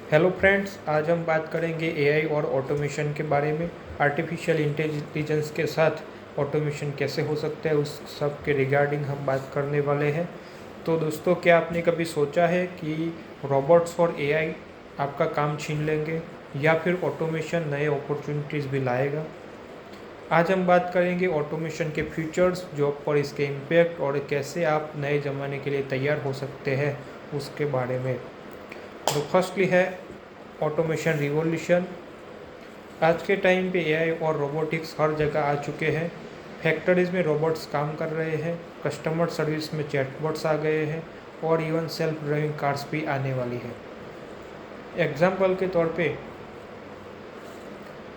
Hello friends, आज हम बात करेंगे एआई और ऑटोमेशन के बारे में। आर्टिफिशियल इंटेलिजेंस के साथ ऑटोमेशन कैसे हो सकता है, उस सब के रिगार्डिंग हम बात करने वाले हैं। तो दोस्तों, क्या आपने कभी सोचा है कि रोबोट्स और एआई आपका काम छीन लेंगे या फिर ऑटोमेशन नए अपॉर्चुनिटीज़ भी लाएगा? आज हम बात करेंगे ऑटोमेशन के फीचर्स, जॉब पर इसके इम्पैक्ट और कैसे आप नए ज़माने के लिए तैयार हो सकते हैं उसके बारे में। तो फर्स्टली है ऑटोमेशन रिवॉल्यूशन। आज के टाइम पे एआई और रोबोटिक्स हर जगह आ चुके हैं। फैक्ट्रीज में रोबोट्स काम कर रहे हैं, कस्टमर सर्विस में चैटबॉट्स आ गए हैं और इवन सेल्फ ड्राइविंग कार्स भी आने वाली है। एग्जाम्पल के तौर पे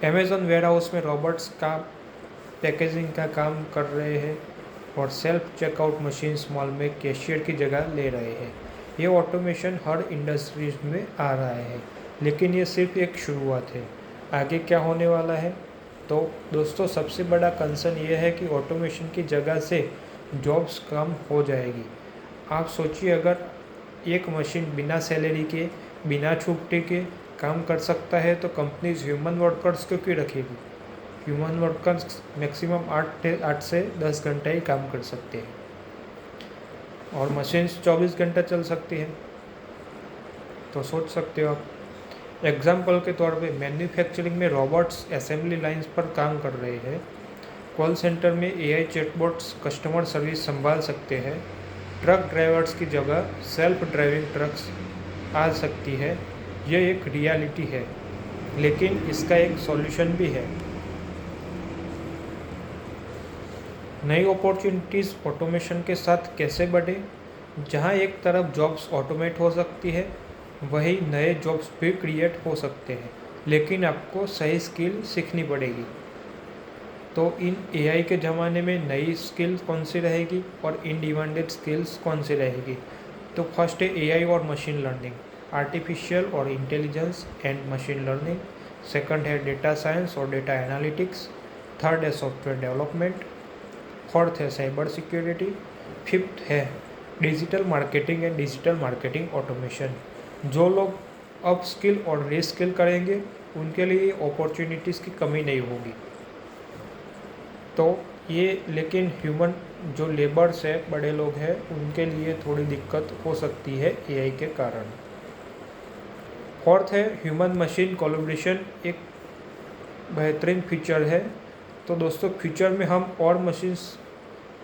अमेज़न वेयरहाउस में रोबोट्स का पैकेजिंग का काम कर रहे हैं और सेल्फ चेकआउट मशीन्स मॉल में कैशियर की जगह ले रहे हैं। ये ऑटोमेशन हर इंडस्ट्रीज में आ रहा है, लेकिन ये सिर्फ एक शुरुआत है। आगे क्या होने वाला है? तो दोस्तों, सबसे बड़ा कंसर्न ये है कि ऑटोमेशन की जगह से जॉब्स कम हो जाएगी। आप सोचिए, अगर एक मशीन बिना सैलरी के, बिना छुट्टी के काम कर सकता है तो कंपनीज ह्यूमन वर्कर्स को क्यों रखेगी? ह्यूमन वर्कर्स मैक्सिमम 8 से 10 घंटा ही काम कर सकते हैं और मशीन्स 24 घंटा चल सकती हैं। तो सोच सकते हो आप। एग्जाम्पल के तौर पे मैन्युफैक्चरिंग में रोबोट्स असेंबली लाइंस पर काम कर रहे हैं। कॉल सेंटर में एआई चैटबॉट्स कस्टमर सर्विस संभाल सकते हैं। ट्रक ड्राइवर्स की जगह सेल्फ ड्राइविंग ट्रक्स आ सकती है। यह एक रियलिटी है, लेकिन इसका एक सॉल्यूशन भी है। नई अपॉर्चुनिटीज़ ऑटोमेशन के साथ कैसे बढ़े? जहां एक तरफ जॉब्स ऑटोमेट हो सकती है, वही नए जॉब्स भी क्रिएट हो सकते हैं, लेकिन आपको सही स्किल सीखनी पड़ेगी। तो इन एआई के ज़माने में नई स्किल कौन सी रहेगी और इन डिमांडेड स्किल्स कौन सी रहेगी? तो फर्स्ट है एआई और मशीन लर्निंग, आर्टिफिशियल और intelligence and machine learning. Second है डेटा साइंस और डेटा एनालिटिक्स। थर्ड है सॉफ्टवेयर डेवलपमेंट। फोर्थ है साइबर सिक्योरिटी। फिफ्थ है digital marketing and digital marketing automation. जो लोग अप स्किल और रीस्किल करेंगे, उनके लिए अपॉर्चुनिटीज़ की कमी नहीं होगी। तो ये, लेकिन ह्यूमन जो लेबर्स है, बड़े लोग हैं, उनके लिए थोड़ी दिक्कत हो सकती है एआई के कारण। फोर्थ है ह्यूमन मशीन कोलैबोरेशन, एक बेहतरीन फीचर है। तो दोस्तों, फ्यूचर में हम और मशीन्स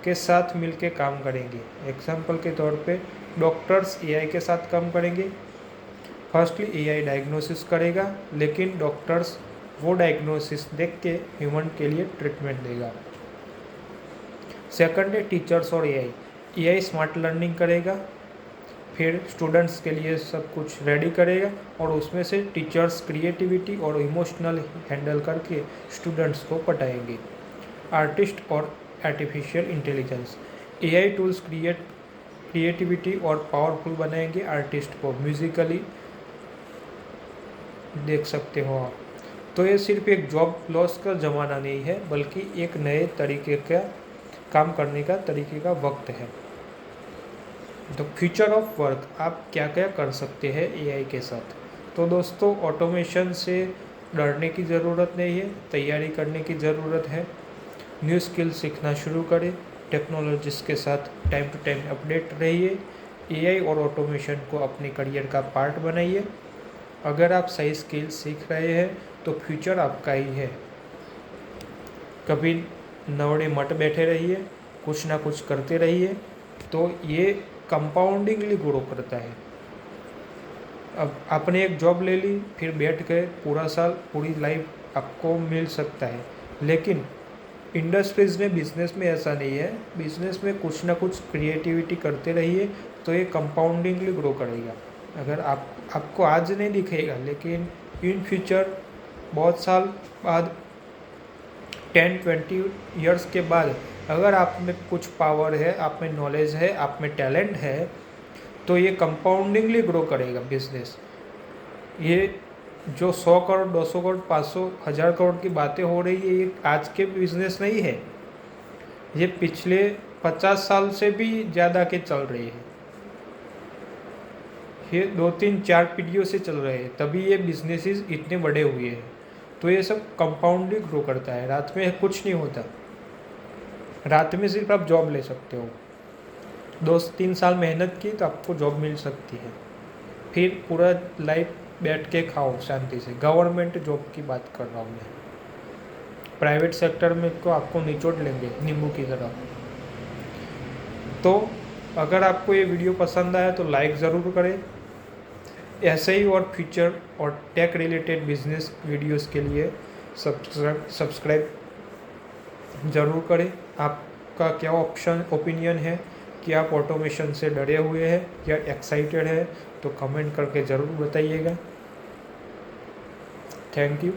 के साथ मिलके काम करेंगे। एग्जाम्पल के तौर पे डॉक्टर्स एआई के साथ काम करेंगे। फर्स्टली एआई डायग्नोसिस करेगा, लेकिन डॉक्टर्स वो डायग्नोसिस देख के ह्यूमन के लिए ट्रीटमेंट देगा। सेकंड है टीचर्स और एआई। एआई स्मार्ट लर्निंग करेगा, फिर स्टूडेंट्स के लिए सब कुछ रेडी करेगा और उसमें से टीचर्स क्रिएटिविटी और इमोशनल हैंडल करके स्टूडेंट्स को पढ़ाएंगे। आर्टिस्ट और artificial intelligence, AI tools creativity और पावरफुल बनाएंगे आर्टिस्ट को, म्यूजिकली देख सकते हो आप। तो ये सिर्फ एक जॉब लॉस का ज़माना नहीं है, बल्कि एक नए तरीके का काम करने का तरीके का वक्त है। द फ्यूचर ऑफ वर्क, आप क्या क्या कर सकते हैं एआई के साथ? तो दोस्तों, ऑटोमेशन से डरने की ज़रूरत नहीं है, तैयारी करने की ज़रूरत है। न्यू स्किल सीखना शुरू करें, टेक्नोलॉजीज के साथ टाइम टू टाइम अपडेट रहिए। एआई और ऑटोमेशन को अपने करियर का पार्ट बनाइए। अगर आप सही स्किल सीख रहे हैं तो फ्यूचर आपका ही है। कभी नवड़े मत बैठे रहिए, कुछ ना कुछ करते रहिए, तो ये कंपाउंडिंगली ग्रो करता है। अब आपने एक जॉब ले ली, फिर बैठ गए, पूरा साल, पूरी लाइफ आपको मिल सकता है, लेकिन इंडस्ट्रीज़ में, बिजनेस में ऐसा नहीं है। बिजनेस में कुछ ना कुछ क्रिएटिविटी करते रहिए, तो ये कंपाउंडिंगली ग्रो करेगा। अगर आपको आज नहीं दिखेगा, लेकिन इन फ्यूचर बहुत साल बाद, 10-20 ईयर्स के बाद, अगर आप में कुछ पावर है, आप में नॉलेज है, आप में टैलेंट है, तो ये कंपाउंडिंगली ग्रो करेगा बिजनेस। ये जो 100 करोड़, 200 करोड़, 500, 1000 करोड़ की बातें हो रही है, ये आज के बिजनेस नहीं है, ये पिछले 50 साल से भी ज़्यादा के चल रही है। ये 2 3 4 पीढ़ियों से चल रहे हैं, तभी ये बिजनेसेस इतने बड़े हुए हैं। तो ये सब कंपाउंडली ग्रो करता है, रात में कुछ नहीं होता। रात में सिर्फ आप जॉब ले सकते हो, 2 3 साल मेहनत की तो आपको जॉब मिल सकती है, फिर पूरा लाइफ बैठ के खाओ शांति से। गवर्नमेंट जॉब की बात कर रहा हूँ मैं, प्राइवेट सेक्टर में को आपको निचोड़ लेंगे नींबू की तरह। तो अगर आपको ये वीडियो पसंद आया तो लाइक ज़रूर करें। ऐसे ही और फ्यूचर और टेक रिलेटेड बिजनेस वीडियोस के लिए सब्सक्राइब ज़रूर करें। आपका क्या ओपिनियन है कि आप ऑटोमेशन से डरे हुए हैं या एक्साइटेड है, तो कमेंट करके ज़रूर बताइएगा। Thank you.